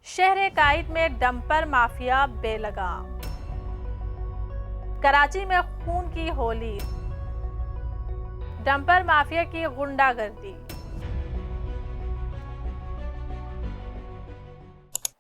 शहर काइद में dumper mafia बेलगाम। कराची में खून की होली, डंपर माफिया की गुंडागर्दी।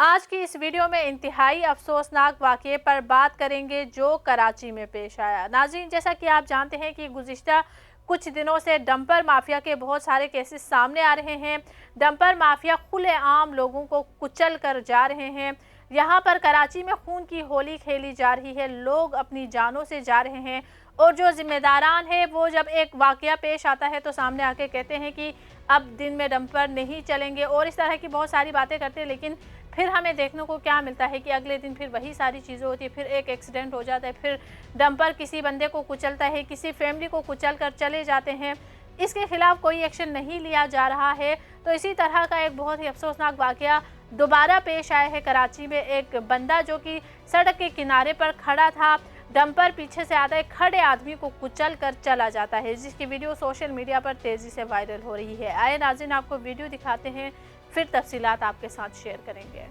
आज की इस वीडियो में इंतहाई अफसोसनाक वाक़ये पर बात करेंगे जो कराची में पेश आया। नाज़रीन, जैसा कि आप जानते हैं कि गुज़िश्ता कुछ दिनों से डंपर माफिया के बहुत सारे केसेस सामने आ रहे हैं। डंपर माफिया खुलेआम लोगों को कुचल कर जा रहे हैं। यहाँ पर कराची में खून की होली खेली जा रही है, लोग अपनी जानों से जा रहे हैं और जो जिम्मेदारान है वो जब एक वाक़या पेश आता है तो सामने आके कहते हैं कि अब दिन में डंपर नहीं चलेंगे और इस तरह की बहुत सारी बातें करते हैं। लेकिन फिर हमें देखने को क्या मिलता है कि अगले दिन फिर वही सारी चीज़ें होती है, फिर एक एक्सीडेंट हो जाता है, फिर डंपर किसी बंदे को कुचलता है, किसी फैमिली को कुचल कर चले जाते हैं। इसके खिलाफ कोई एक्शन नहीं लिया जा रहा है। तो इसी तरह का एक बहुत ही अफसोसनाक वाक़या दोबारा पेश आया है कराची में। एक बंदा जो कि सड़क के किनारे पर खड़ा था, डंपर पीछे से आता है, खड़े आदमी को कुचल कर चला जाता है, जिसकी वीडियो सोशल मीडिया पर तेज़ी से वायरल हो रही है। आए नाज़रीन, आपको वीडियो दिखाते हैं, फिर तफसीलात आपके साथ शेयर करेंगे।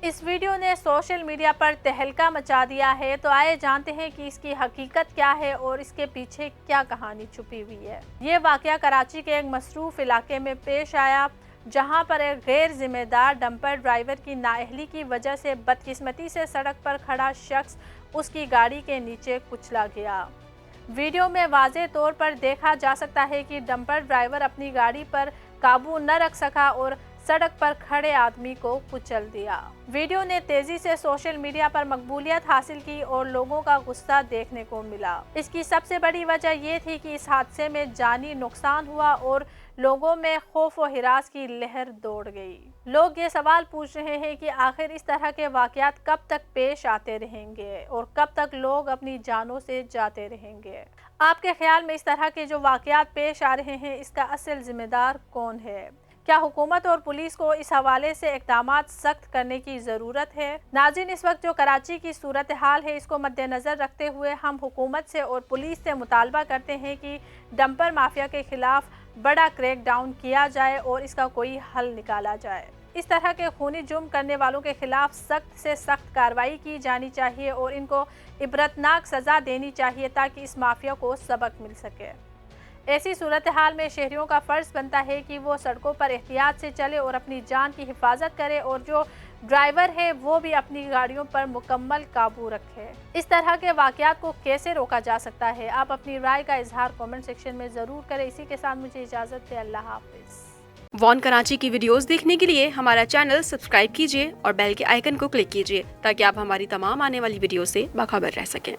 इस वीडियो ने सोशल मीडिया पर तहलका मचा दिया है। तो आइए जानते हैं कि इसकी हकीकत क्या है और इसके पीछे क्या कहानी छुपी हुई है। ये वाक़या कराची के एक मसरूफ़ इलाके में पेश आया, जहां पर एक गैर जिम्मेदार डंपर ड्राइवर की नाअहली की वजह से बदकिस्मती से सड़क पर खड़ा शख्स उसकी गाड़ी के नीचे कुचला गया। वीडियो में वाज़ेह तौर पर देखा जा सकता है कि डंपर ड्राइवर अपनी गाड़ी पर काबू न रख सका और सड़क पर खड़े आदमी को कुचल दिया। वीडियो ने तेजी से सोशल मीडिया पर मकबूलियत हासिल की और लोगों का गुस्सा देखने को मिला। इसकी सबसे बड़ी वजह यह थी कि इस हादसे में जानी नुकसान हुआ और लोगों में खौफ व हिरास की लहर दौड़ गई। लोग ये सवाल पूछ रहे हैं कि आखिर इस तरह के वाक़यात कब तक पेश आते रहेंगे और कब तक लोग अपनी जानों से जाते रहेंगे। आपके ख्याल में इस तरह के जो वाक़यात पेश आ रहे हैं, इसका असल जिम्मेदार कौन है? क्या हुकूमत और पुलिस को इस हवाले से इक़दामात सख्त करने की ज़रूरत है? नाज़रीन, इस वक्त जो कराची की सूरत हाल है, इसको मद्देनज़र रखते हुए हम हुकूमत से और पुलिस से मुतालबा करते हैं कि डंपर माफिया के खिलाफ बड़ा क्रैक डाउन किया जाए और इसका कोई हल निकाला जाए। इस तरह के खूनी जुर्म करने वालों के खिलाफ सख्त से सख्त कार्रवाई की जानी चाहिए और इनको इबरतनाक सज़ा देनी चाहिए ताकि इस माफिया को सबक मिल सके। ऐसी सूरत हाल में शहरियों का फ़र्ज़ बनता है कि वो सड़कों पर एहतियात से चले और अपनी जान की हिफाजत करे और जो ड्राइवर है वो भी अपनी गाड़ियों पर मुकम्मल काबू रखे। इस तरह के वाक़यात को कैसे रोका जा सकता है? आप अपनी राय का इजहार कमेंट सेक्शन में ज़रूर करें। इसी के साथ मुझे इजाज़त दें। अल्लाह हाफ़िज़। वॉन कराची की वीडियोस देखने के लिए हमारा चैनल सब्सक्राइब कीजिए और बेल के आइकन को क्लिक कीजिए ताकि आप हमारी तमाम आने वाली वीडियो से बाखबर रह सकें।